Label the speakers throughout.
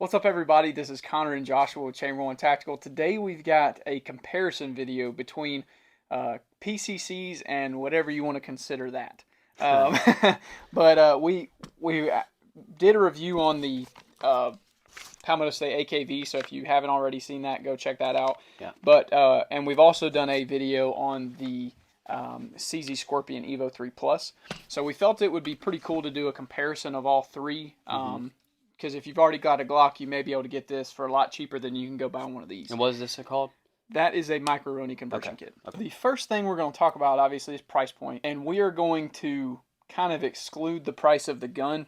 Speaker 1: What's up, everybody? This is Connor and Joshua with Chamber One Tactical. Today we've got a comparison video between PCCs and whatever you want to consider that. Um, but we did a review on the Palmetto State AKV, so if you haven't already seen that, go check that out.
Speaker 2: Yeah.
Speaker 1: But and we've also done a video on the CZ Scorpion Evo 3 Plus. So we felt it would be pretty cool to do a comparison of all three. Because if you've already got a Glock, you may be able to get this for a lot cheaper than you can go buy one of these.
Speaker 2: And what is this called?
Speaker 1: That is a micro RONI conversion kit.
Speaker 2: Okay.
Speaker 1: The first thing we're going to talk about, obviously, is price point. And we are going to kind of exclude the price of the gun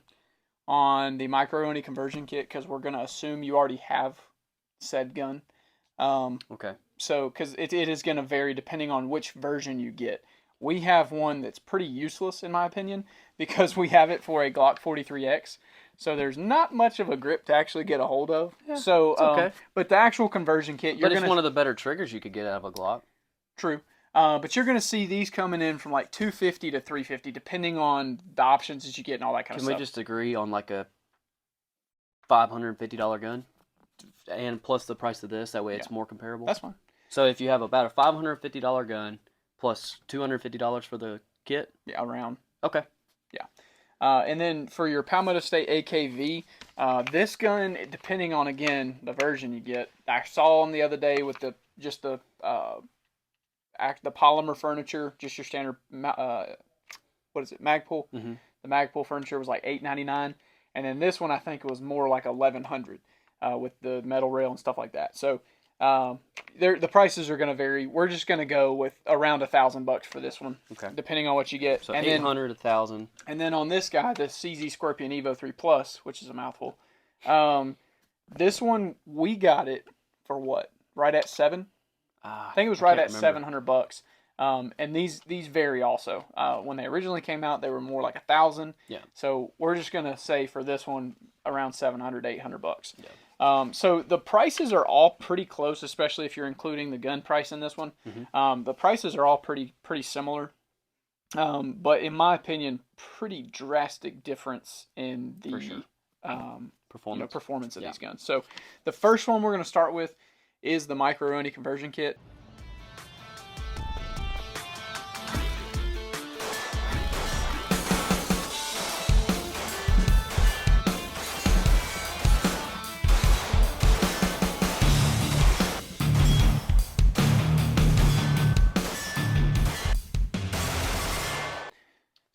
Speaker 1: on the micro RONI conversion kit because we're going to assume you already have said gun.
Speaker 2: Okay.
Speaker 1: So, because it is going to vary depending on which version you get. We have one that's pretty useless, in my opinion, because we have it for a Glock 43X. So there's not much of a grip to actually get a hold of.
Speaker 2: Yeah,
Speaker 1: so,
Speaker 2: it's okay.
Speaker 1: But the actual conversion kit,
Speaker 2: But it's one of the better triggers you could get out of a Glock.
Speaker 1: True. But you're going to see these coming in from like $250 to $350, depending on the options that you get and all that kind of stuff.
Speaker 2: Can we just agree on like a $550 gun, and plus the price of this? That way, it's more comparable.
Speaker 1: That's fine.
Speaker 2: So if you have about a $550 gun plus $250 for the kit,
Speaker 1: yeah, around.
Speaker 2: Okay.
Speaker 1: Yeah. And then for your Palmetto State AKV, this gun, depending on, again, the version you get, I saw them the other day with the polymer furniture, just your standard, Magpul.
Speaker 2: Mm-hmm.
Speaker 1: The Magpul furniture was like $8.99, and then this one I think was more like $1,100 with the metal rail and stuff like that. So the prices are going to vary. We're just going to go with around $1,000 for this one,
Speaker 2: Okay.
Speaker 1: depending on what you get.
Speaker 2: So
Speaker 1: and
Speaker 2: 800, 1,000.
Speaker 1: And then on this guy, the CZ Scorpion Evo 3 Plus, which is a mouthful, this one we got it for what? Right at $700? I think it was right at $700. And these vary also. When they originally came out, they were more like $1,000.
Speaker 2: Yeah. So
Speaker 1: we're just gonna say for this one around $700, $800.
Speaker 2: Yeah.
Speaker 1: So the prices are all pretty close, especially if you're including the gun price in this one.
Speaker 2: Mm-hmm.
Speaker 1: The prices are all pretty similar. But in my opinion, pretty drastic difference in the performance of these guns. So the first one we're going to start with is the micro RONI conversion kit.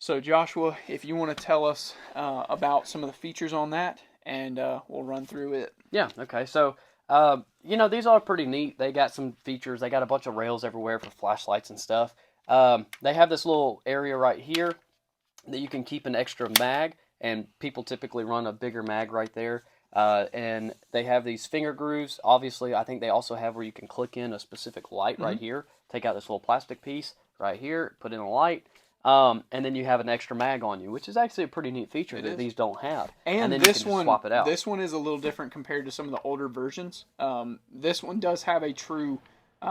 Speaker 1: So Joshua, if you want to tell us about some of the features on that, and we'll run through it.
Speaker 2: Yeah, okay. So, these are pretty neat. They got some features. They got a bunch of rails everywhere for flashlights and stuff. They have this little area right here that you can keep an extra mag, and people typically run a bigger mag right there. And they have these finger grooves. Obviously, I think they also have where you can click in a specific light right here. Take out this little plastic piece right here, put in a light. And then you have an extra mag on you, which is actually a pretty neat feature that these don't have.
Speaker 1: And
Speaker 2: then
Speaker 1: this
Speaker 2: you can
Speaker 1: one,
Speaker 2: swap it out.
Speaker 1: This one is a little different compared to some of the older versions. This one does have a true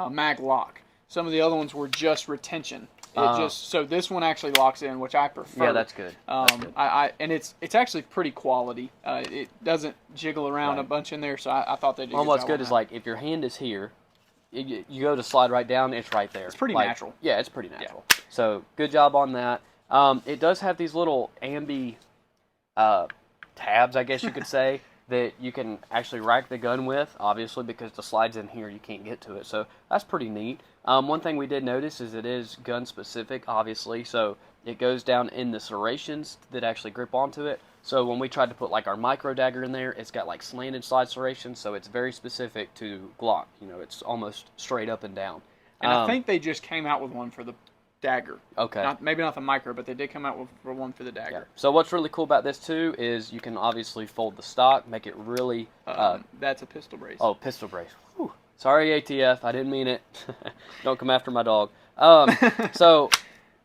Speaker 1: mag lock. Some of the other ones were just retention. So this one actually locks in, which I prefer.
Speaker 2: Yeah, that's good.
Speaker 1: And it's actually pretty quality. It doesn't jiggle around a bunch in there, so I thought they did.
Speaker 2: Well, what's good is like if your hand is here, you go to slide right down, it's right there.
Speaker 1: It's pretty natural.
Speaker 2: Yeah, it's pretty natural. Yeah. So good job on that. It does have these little ambi tabs, I guess you could say, that you can actually rack the gun with, obviously, because the slide's in here, you can't get to it. So that's pretty neat. One thing we did notice is it is gun specific, obviously, so it goes down in the serrations that actually grip onto it. So when we tried to put like our micro dagger in there, it's got like slanted slide serrations, so it's very specific to Glock. It's almost straight up and down.
Speaker 1: And I think they just came out with one for the dagger.
Speaker 2: Okay.
Speaker 1: Maybe not the micro, but they did come out with one for the dagger.
Speaker 2: Yeah. So what's really cool about this too is you can obviously fold the stock, make it really.
Speaker 1: That's a pistol brace.
Speaker 2: Oh, pistol brace. Whew. Sorry, ATF. I didn't mean it. Don't come after my dog. So,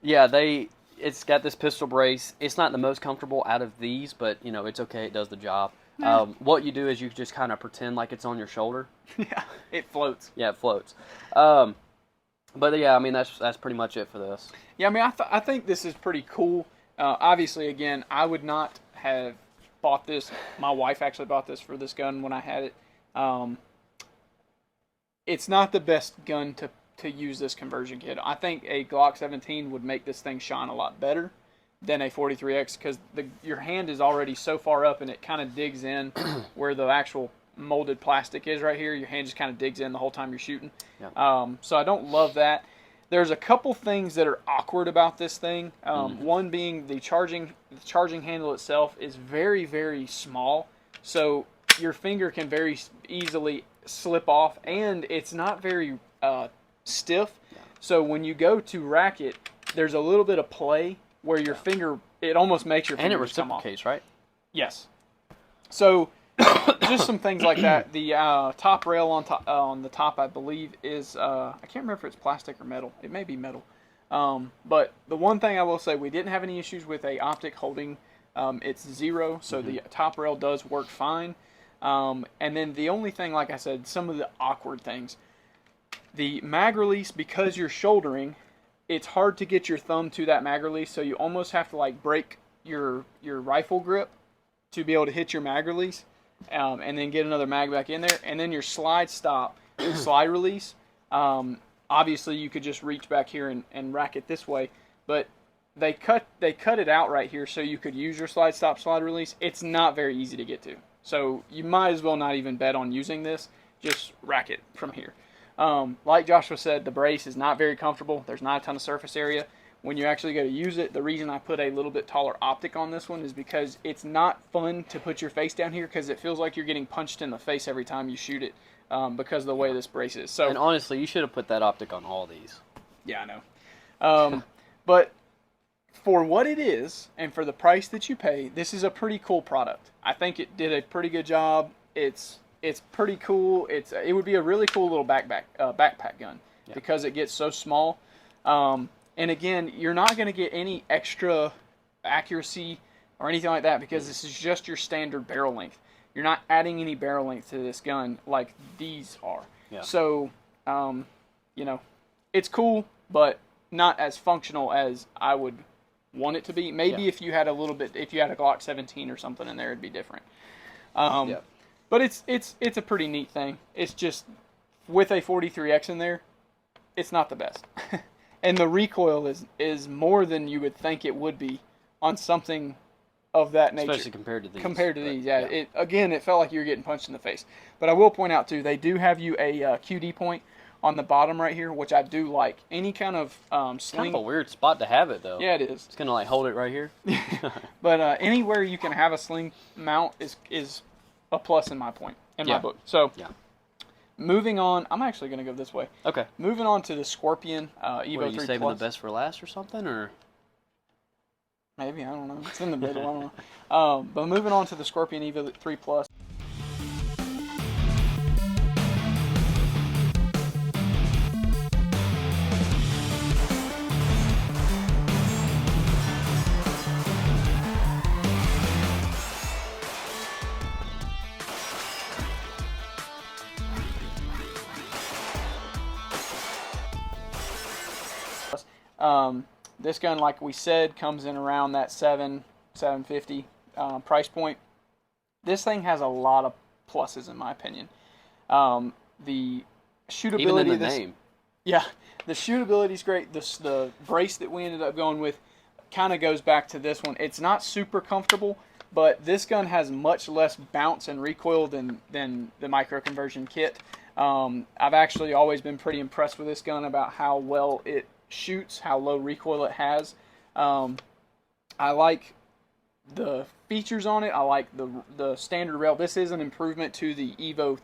Speaker 2: yeah, it's got this pistol brace. It's not the most comfortable out of these, but it's okay. It does the job. What you do is you just kind of pretend like it's on your shoulder.
Speaker 1: Yeah, it floats.
Speaker 2: Yeah, it floats. But yeah, I mean that's pretty much it for this.
Speaker 1: Yeah, I mean I think this is pretty cool. Obviously, again, I would not have bought this. My wife actually bought this for this gun when I had it. It's not the best gun to use this conversion kit. I think a Glock 17 would make this thing shine a lot better than a 43X because your hand is already so far up and it kind of digs in where the actual molded plastic is right here. Your hand just kind of digs in the whole time you're shooting. Yeah. So I don't love that. There's a couple things that are awkward about this thing. One being the charging handle itself is very, very small. So your finger can very easily slip off, and it's not very stiff. Yeah. So when you go to rack it, there's a little bit of play where your finger, it almost makes your fingers come off.
Speaker 2: And it reciprocates, right?
Speaker 1: Yes. So just some things like that. The top rail on the top, I believe, is I can't remember if it's plastic or metal. It may be metal. But the one thing I will say, we didn't have any issues with a optic holding. It's 0, so the top rail does work fine. And then the only thing, like I said, some of the awkward things. The mag release, because you're shouldering, it's hard to get your thumb to that mag release, so you almost have to like break your rifle grip to be able to hit your mag release, and then get another mag back in there. And then your slide release, obviously you could just reach back here and rack it this way, but they cut it out right here so you could use your slide release. It's not very easy to get to. So you might as well not even bet on using this. Just rack it from here. Like Joshua said, the brace is not very comfortable. There's not a ton of surface area. When you actually go to use it, the reason I put a little bit taller optic on this one is because it's not fun to put your face down here because it feels like you're getting punched in the face every time you shoot it because of the way this brace is. So,
Speaker 2: and honestly, you should have put that optic on all these.
Speaker 1: Yeah, I know. But for what it is and for the price that you pay, this is a pretty cool product. I think it did a pretty good job. It's pretty cool. It would be a really cool little backpack gun because it gets so small. And again, you're not going to get any extra accuracy or anything like that because this is just your standard barrel length. You're not adding any barrel length to this gun like these are. Yeah. So, it's cool, but not as functional as I would want it to be. Maybe if you had a Glock 17 or something in there, it'd be different. But it's a pretty neat thing. It's just with a 43X in there, it's not the best. And the recoil is more than you would think it would be on something of that nature.
Speaker 2: Especially compared to these.
Speaker 1: It felt like you were getting punched in the face. But I will point out, too, they do have you a QD point on the bottom right here, which I do like. Any kind of sling.
Speaker 2: Kind of a weird spot to have it, though.
Speaker 1: Yeah, it is.
Speaker 2: It's going to, like, hold it right here.
Speaker 1: But anywhere you can have a sling mount is a plus in my book. So, moving on, I'm actually going to go this way.
Speaker 2: Okay.
Speaker 1: Moving on to the Scorpion Evo 3 Plus.
Speaker 2: Are you saving the best for last or something, or?
Speaker 1: Maybe, I don't know. It's in the middle, I don't know. But moving on to the Scorpion Evo 3 Plus. This gun, like we said, comes in around that $750 price point. This thing has a lot of pluses, in my opinion. The shootability.
Speaker 2: Even in the name.
Speaker 1: Yeah, the shootability is great. The brace that we ended up going with kind of goes back to this one. It's not super comfortable, but this gun has much less bounce and recoil than the micro conversion kit. I've actually always been pretty impressed with this gun about how well it shoots, how low recoil it has. I like the features on it. I like the standard rail. This is an improvement to the Evo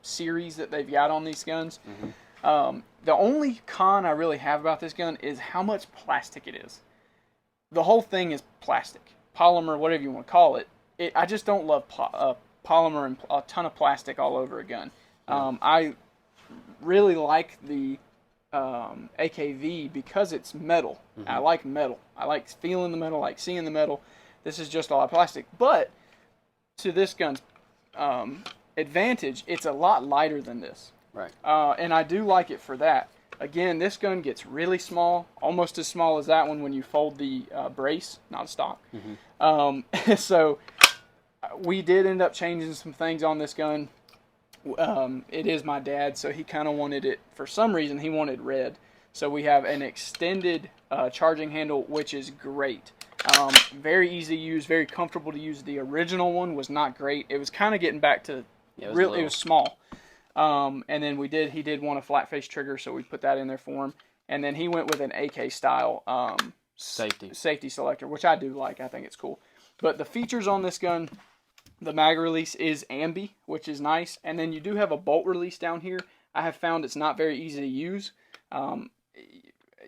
Speaker 1: series that they've got on these guns. The only con I really have about this gun is how much plastic it is. The whole thing is plastic, polymer, whatever you want to call it. I just don't love polymer and a ton of plastic all over a gun. I really like the AKV because it's metal. I like metal. I like feeling the metal, I like seeing the metal. This is just a lot of plastic. But to this gun's advantage, it's a lot lighter than this.
Speaker 2: Right.
Speaker 1: And I do like it for that. Again, this gun gets really small, almost as small as that one when you fold the brace, not a stock. So we did end up changing some things on this gun. It is my dad, so he kind of wanted it, for some reason, he wanted red. So we have an extended charging handle, which is great. Very easy to use, very comfortable to use. The original one was not great. It was kind of getting back to, it was small. And then he did want a flat face trigger, so we put that in there for him. And then he went with an AK style safety selector, which I do like. I think it's cool. But the features on this gun, the mag release is ambi, which is nice. And then you do have a bolt release down here. I have found it's not very easy to use.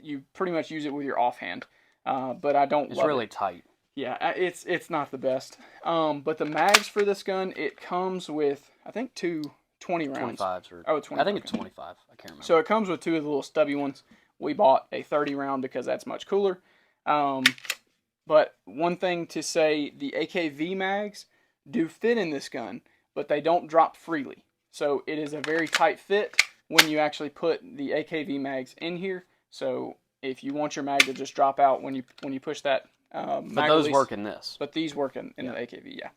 Speaker 1: You pretty much use it with your offhand. But I don't love it. It's
Speaker 2: really tight.
Speaker 1: Yeah, it's not the best. But the mags for this gun, it comes with, I think, two 20 rounds.
Speaker 2: 25s or,
Speaker 1: oh, 20.
Speaker 2: I think it's 25. I can't remember.
Speaker 1: So it comes with two of the little stubby ones. We bought a 30 round because that's much cooler. But one thing to say, the AKV mags do fit in this gun, but they don't drop freely. So it is a very tight fit when you actually put the AKV mags in here. So if you want your mag to just drop out when you push that mag
Speaker 2: but those
Speaker 1: release,
Speaker 2: work in this.
Speaker 1: But these work in the AKV, yeah.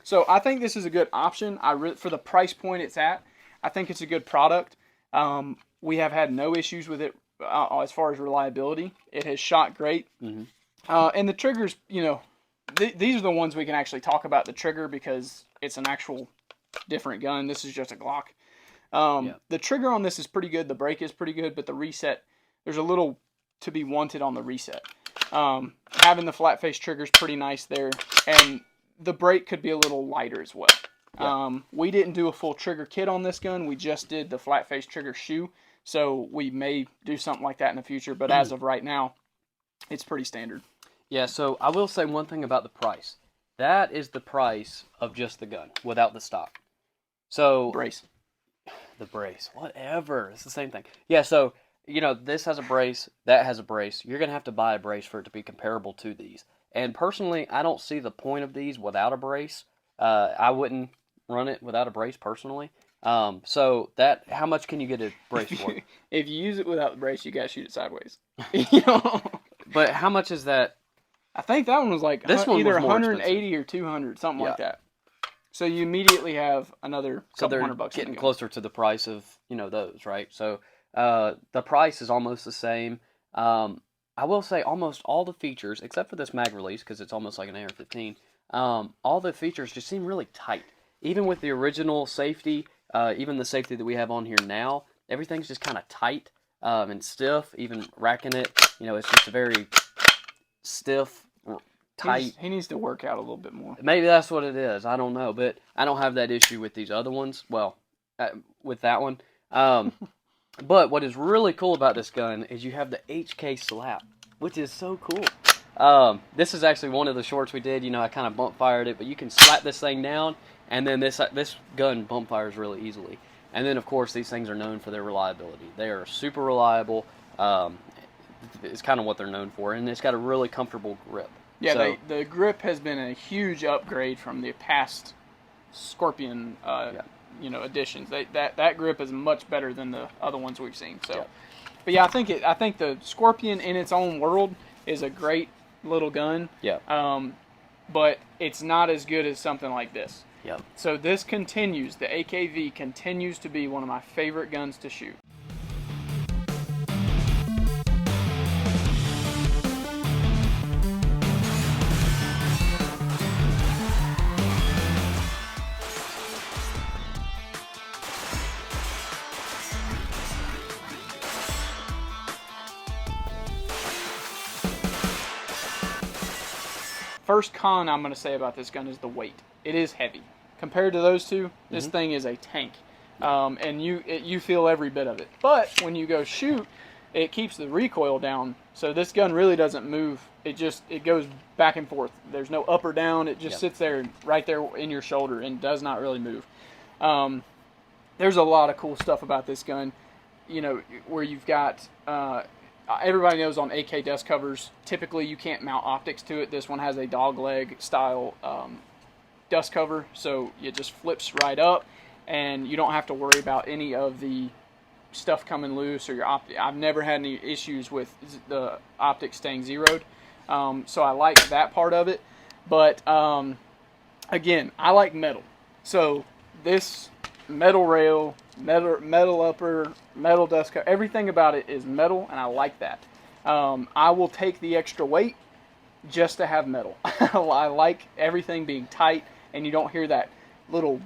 Speaker 1: So I think this is a good option. For the price point it's at, I think it's a good product. We have had no issues with it as far as reliability. It has shot great. Mm-hmm. And the triggers, these are the ones we can actually talk about the trigger because it's an actual different gun. This is just a Glock. The trigger on this is pretty good. The brake is pretty good, but the reset, there's a little to be wanted on the reset. Having the flat face trigger is pretty nice there, and the brake could be a little lighter as well. Yeah. We didn't do a full trigger kit on this gun. We just did the flat face trigger shoe, so we may do something like that in the future, but as of right now, it's pretty standard.
Speaker 2: Yeah, so I will say one thing about the price. That is the price of just the gun, without the stock. So
Speaker 1: brace.
Speaker 2: The brace. Whatever. It's the same thing. Yeah, so, this has a brace, that has a brace. You're going to have to buy a brace for it to be comparable to these. And personally, I don't see the point of these without a brace. I wouldn't run it without a brace, personally. So how much can you get a brace for?
Speaker 1: If you use it without the brace, you got to shoot it sideways.
Speaker 2: But how much is that?
Speaker 1: I think that one was like either 180 or 200, something like that. So you immediately have another couple $100.
Speaker 2: Getting closer to the price of those, right? So the price is almost the same. I will say almost all the features, except for this mag release, because it's almost like an AR-15. All the features just seem really tight. Even with the original safety, even the safety that we have on here now, everything's just kind of tight and stiff. Even racking it, it's just a very stiff, tight.
Speaker 1: He needs to work out a little bit more.
Speaker 2: Maybe that's what it is. I don't know, but I don't have that issue with these other ones. Well, with that one. But what is really cool about this gun is you have the HK slap, which is so cool. This is actually one of the shorts we did. I kind of bump fired it, but you can slap this thing down, and then this gun bump fires really easily. And then, of course, these things are known for their reliability. They are super reliable. It's kind of what they're known for, and it's got a really comfortable grip.
Speaker 1: Yeah, so, the grip has been a huge upgrade from the past Scorpion editions. That grip is much better than the other ones we've seen. So, but yeah, I think the Scorpion in its own world is a great little gun.
Speaker 2: Yeah.
Speaker 1: But it's not as good as something like this.
Speaker 2: Yep.
Speaker 1: So this continues. The AKV continues to be one of my favorite guns to shoot. First con I'm going to say about this gun is the weight. It is heavy. Compared to those two, this thing is a tank. And you feel every bit of it. But when you go shoot, it keeps the recoil down. So this gun really doesn't move. It goes back and forth. There's no up or down. It just sits there right there in your shoulder and does not really move. There's a lot of cool stuff about this gun. Where you've got... everybody knows on AK dust covers, typically you can't mount optics to it. This one has a dog leg style dust cover, so it just flips right up, and you don't have to worry about any of the stuff coming loose or your optic. I've never had any issues with the optics staying zeroed, so I like that part of it. But again, I like metal. So this metal rail, metal upper, metal dust cover, everything about it is metal, and I like that. I will take the extra weight just to have metal. I like everything being tight, and you don't hear that little,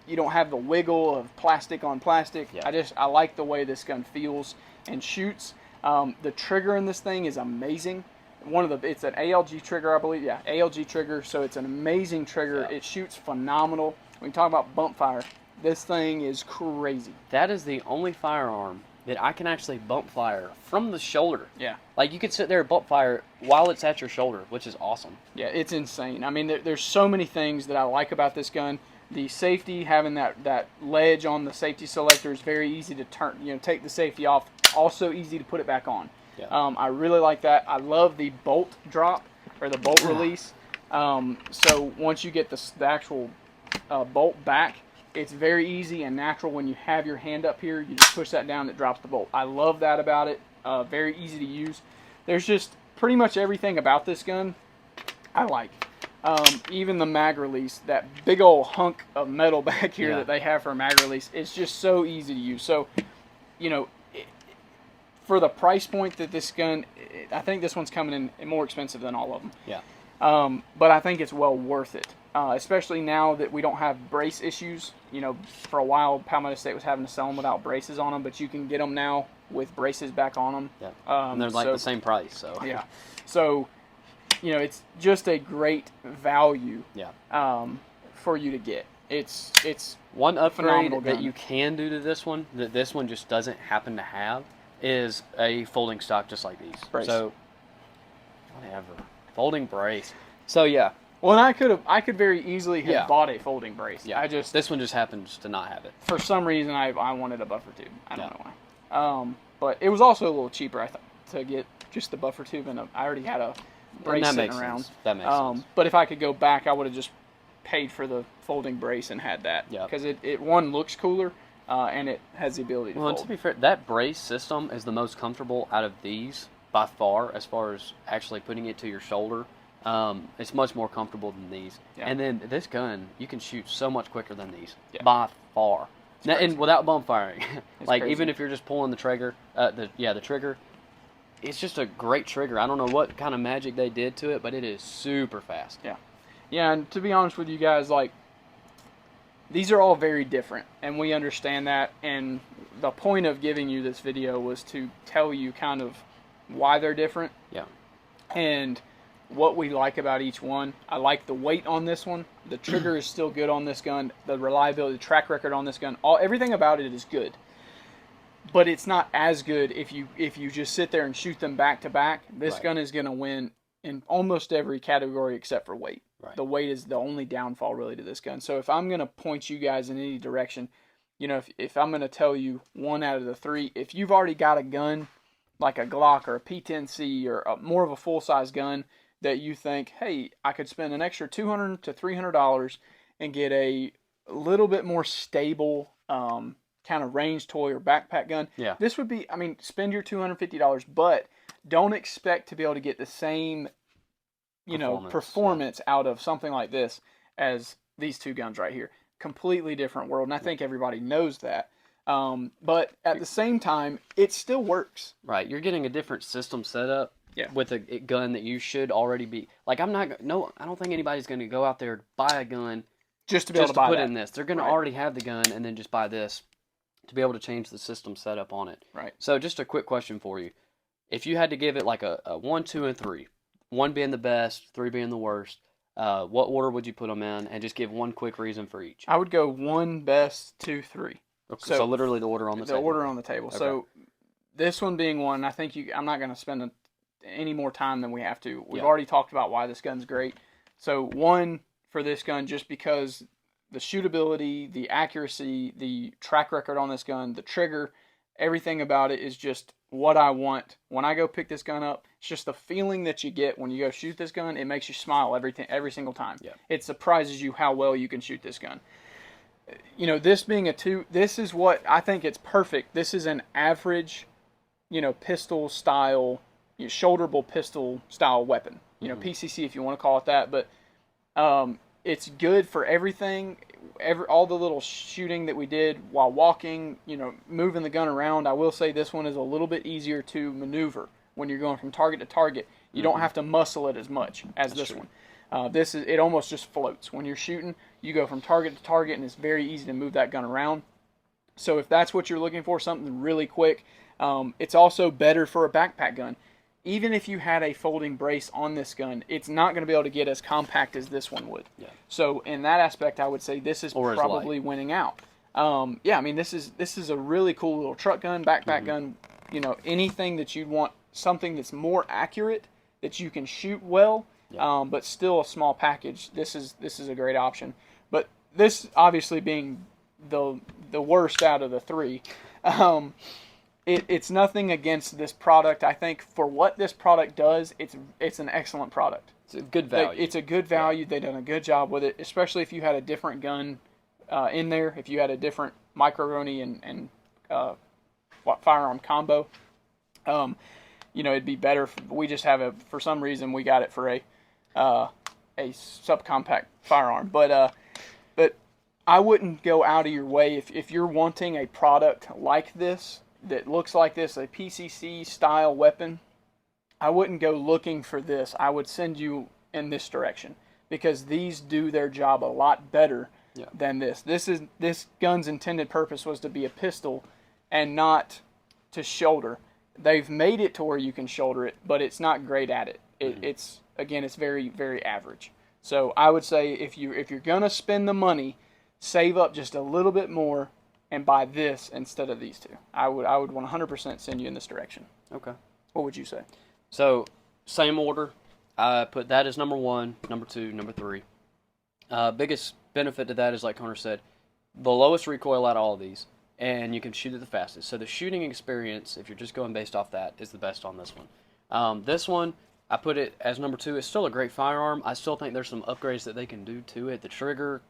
Speaker 1: you don't have the wiggle of plastic on plastic.
Speaker 2: Yeah.
Speaker 1: I like the way this gun feels and shoots. The trigger in this thing is amazing. It's an ALG trigger, I believe. Yeah, ALG trigger. So it's an amazing trigger. Yeah. It shoots phenomenal. When you talk about bump fire, this thing is crazy.
Speaker 2: That is the only firearm that I can actually bump fire from the shoulder.
Speaker 1: Yeah.
Speaker 2: Like, you could sit there and bump fire while it's at your shoulder, which is awesome.
Speaker 1: Yeah, it's insane. I mean, there's so many things that I like about this gun. The safety, having that ledge on the safety selector is very easy to turn, take the safety off. Also easy to put it back on.
Speaker 2: Yeah.
Speaker 1: I really like that. I love the bolt drop, or the bolt release. So once you get the actual bolt back, it's very easy and natural. When you have your hand up here, you just push that down, it drops the bolt. I love that about it. Very easy to use. There's just pretty much everything about this gun I like. Even the mag release, that big old hunk of metal back here that they have for a mag release, it's just so easy to use. So, for the price point that this gun, I think this one's coming in more expensive than all of them.
Speaker 2: Yeah.
Speaker 1: But I think it's well worth it, especially now that we don't have brace issues. For a while, Palmetto State was having to sell them without braces on them, but you can get them now with braces back on them.
Speaker 2: Yeah. And they're like the same price, so.
Speaker 1: Yeah. So, it's just a great value.
Speaker 2: Yeah.
Speaker 1: For you to get. It's
Speaker 2: one upgrade that you can do to this one that this one just doesn't happen to have is a folding stock just like these.
Speaker 1: Brace.
Speaker 2: So, whatever. Folding brace. So, yeah.
Speaker 1: Well, and I could very easily have bought a folding brace.
Speaker 2: Yeah. This one just happens to not have it.
Speaker 1: For some reason, I wanted a buffer tube. I don't know why. But it was also a little cheaper, I thought, to get just the buffer tube, and I already had a brace sitting around.
Speaker 2: That makes sense.
Speaker 1: But if I could go back, I would have just paid for the folding brace and had that.
Speaker 2: Yeah.
Speaker 1: Because it one looks cooler, and it has the ability to fold.
Speaker 2: Well, and to be fair, that brace system is the most comfortable out of these by far, as actually putting it to your shoulder. It's much more comfortable than these. Yeah. And then this gun, you can shoot so much quicker than these by far. Now, and without bump firing. Like, crazy. Even if you're just pulling the trigger, the trigger, it's just a great trigger. I don't know what kind of magic they did to it, but it is super fast.
Speaker 1: Yeah. Yeah, and to be honest with you guys, like, these are all very different, and we understand that, and the point of giving you this video was to tell you kind of why they're different.
Speaker 2: Yeah.
Speaker 1: And what we like about each one. I like the weight on this one. The trigger is still good on this gun. The reliability, the track record on this gun, everything about it is good. But it's not as good if you just sit there and shoot them back to back. This gun is going to win in almost every category except for weight.
Speaker 2: Right.
Speaker 1: The weight is the only downfall really to this gun. So if I'm going to point you guys in any direction, if I'm going to tell you one out of the three, if you've already got a gun like a Glock or a P10C or more of a full-size gun that you think, hey, I could spend an extra $200 to $300 and get a little bit more stable kind of range toy or backpack gun.
Speaker 2: Yeah.
Speaker 1: This would be, spend your $250, but don't expect to be able to get the same, performance out of something like this as these two guns right here. Completely different world, and I think everybody knows that. But at the same time, it still works.
Speaker 2: Right. You're getting a different system setup.
Speaker 1: Yeah.
Speaker 2: With a gun that you should already be like. I don't think anybody's going to go out there and buy a gun
Speaker 1: just to be able to buy
Speaker 2: put in this. They're going to already have the gun and then just buy this to be able to change the system setup on it.
Speaker 1: Right.
Speaker 2: So just a quick question for you: if you had to give it like a 1, 2, and 3, 1 being the best, 3 being the worst, what order would you put them in? And just give one quick reason for each.
Speaker 1: I would go 1 best, 2, 3.
Speaker 2: Okay, so literally the order on the table.
Speaker 1: The order on the table. Okay. So this one being 1, I think I'm not going to spend any more time than we have to. We've already talked about why this gun's great. So 1 for this gun, just because the shootability, the accuracy, the track record on this gun, the trigger, everything about it is just what I want. When I go pick this gun up, it's just the feeling that you get when you go shoot this gun. It makes you smile every single time. Yeah. It surprises you how well you can shoot this gun. This being a 2, this is what I think it's perfect. This is an average, pistol style, shoulderable pistol style weapon. PCC if you want to call it that. But it's good for everything. All the little shooting that we did while walking, moving the gun around. I will say this one is a little bit easier to maneuver when you're going from target to target. You don't have to muscle it as much as this one. It almost just floats. When you're shooting, you go from target to target, and it's very easy to move that gun around. So if that's what you're looking for, something really quick, it's also better for a backpack gun. Even if you had a folding brace on this gun, it's not going to be able to get as compact as this one would. Yeah. So in that aspect, I would say this is probably winning out. Yeah, I mean, this is a really cool little truck gun, backpack gun. Anything that you'd want, something that's more accurate, that you can shoot well, but still a small package. This is a great option. But this obviously being the worst out of the three. It's nothing against this product. I think for what this product does, it's an excellent product.
Speaker 2: It's a good value.
Speaker 1: It's a good value. Yeah. They've done a good job with it, especially if you had a different gun in there. If you had a different micro RONI and firearm combo, it'd be better. We just have for some reason we got it for a subcompact firearm, but I wouldn't go out of your way if you're wanting a product like this that looks like this, a PCC style weapon. I wouldn't go looking for this. I would send you in this direction because these do their job a lot better than this. This gun's intended purpose was to be a pistol and not to shoulder. They've made it to where you can shoulder it, but it's not great at it. It's very, very average. So I would say if you're gonna spend the money, save up just a little bit more and buy this instead of these two. I would 100% send you in this direction.
Speaker 2: Okay.
Speaker 1: What would you say?
Speaker 2: So, same order. I put that as number 1, number 2, number 3. Biggest benefit to that is, like Connor said, the lowest recoil out of all of these, and you can shoot it the fastest. So the shooting experience, if you're just going based off that, is the best on this one. This one, I put it as number 2. It's still a great firearm. I still think there's some upgrades that they can do to it. The trigger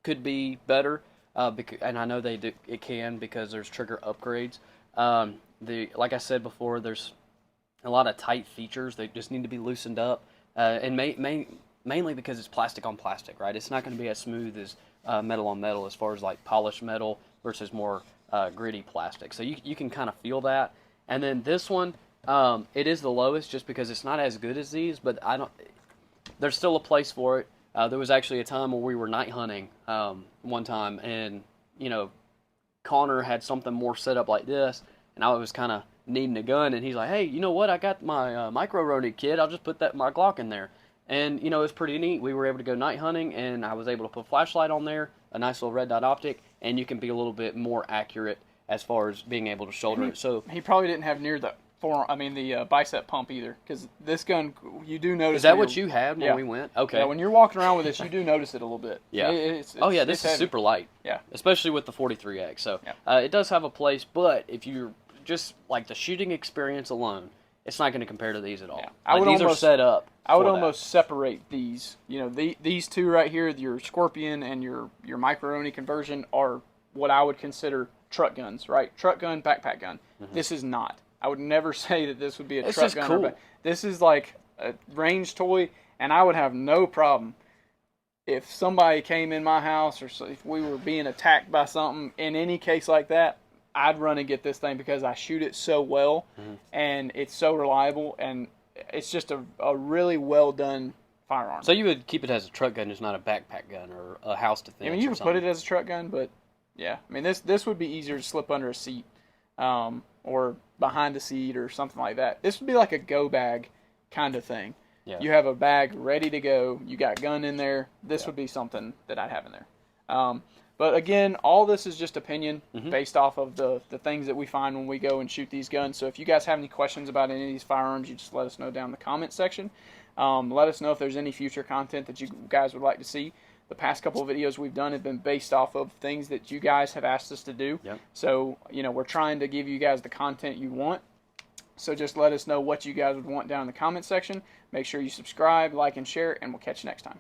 Speaker 2: could be better. And I know it can because there's trigger upgrades. Like I said before, there's a lot of tight features that just need to be loosened up, and mainly because it's plastic on plastic, right? It's not going to be as smooth as metal on metal as far as like polished metal versus more gritty plastic. So you can kind of feel that. And then this one, it is the lowest just because it's not as good as these, but there's still a place for it. There was actually a time where we were night hunting one time, and, Connor had something more set up like this, and I was kind of needing a gun, and he's like, hey, you know what, I got my micro RONI kit, I'll just put my Glock in there. And, it was pretty neat. We were able to go night hunting, and I was able to put a flashlight on there, a nice little red dot optic, and you can be a little bit more accurate as far as being able to shoulder it. So
Speaker 1: he probably didn't have near the bicep pump either, because this gun, you do notice.
Speaker 2: Is that what you had when we went? Okay.
Speaker 1: Yeah, when you're walking around with this, you do notice it a little bit.
Speaker 2: Yeah. This is heavy. Super light.
Speaker 1: Yeah.
Speaker 2: Especially with the 43X. So it does have a place, but if you're just like the shooting experience alone, it's not going to compare to these at all. Yeah. These are set up.
Speaker 1: I would almost separate these. These two right here, your Scorpion and your micro RONI conversion, are what I would consider truck guns, right? Truck gun, backpack gun. Mm-hmm. This is not. I would never say that this would be a truck gun.
Speaker 2: Cool.
Speaker 1: This is like a range toy, and I would have no problem if somebody came in my house or if we were being attacked by something. In any case like that, I'd run and get this thing because I shoot it so well, and it's so reliable, and it's just a really well done firearm.
Speaker 2: So you would keep it as a truck gun, just not a backpack gun or a house defense.
Speaker 1: I mean, you could put it as a truck gun, but yeah, I mean this would be easier to slip under a seat. Or behind the seat or something like that. This would be like a go bag kind of thing. Yeah. You have a bag ready to go. You got gun in there. This would be something that I'd have in there. But again, all this is just opinion based off of the things that we find when we go and shoot these guns. So if you guys have any questions about any of these firearms, you just let us know down in the comment section. Let us know if there's any future content that you guys would like to see. The past couple of videos we've done have been based off of things that you guys have asked us to do. Yep. So, we're trying to give you guys the content you want. So just let us know what you guys would want down in the comment section. Make sure you subscribe, like, and share, and we'll catch you next time.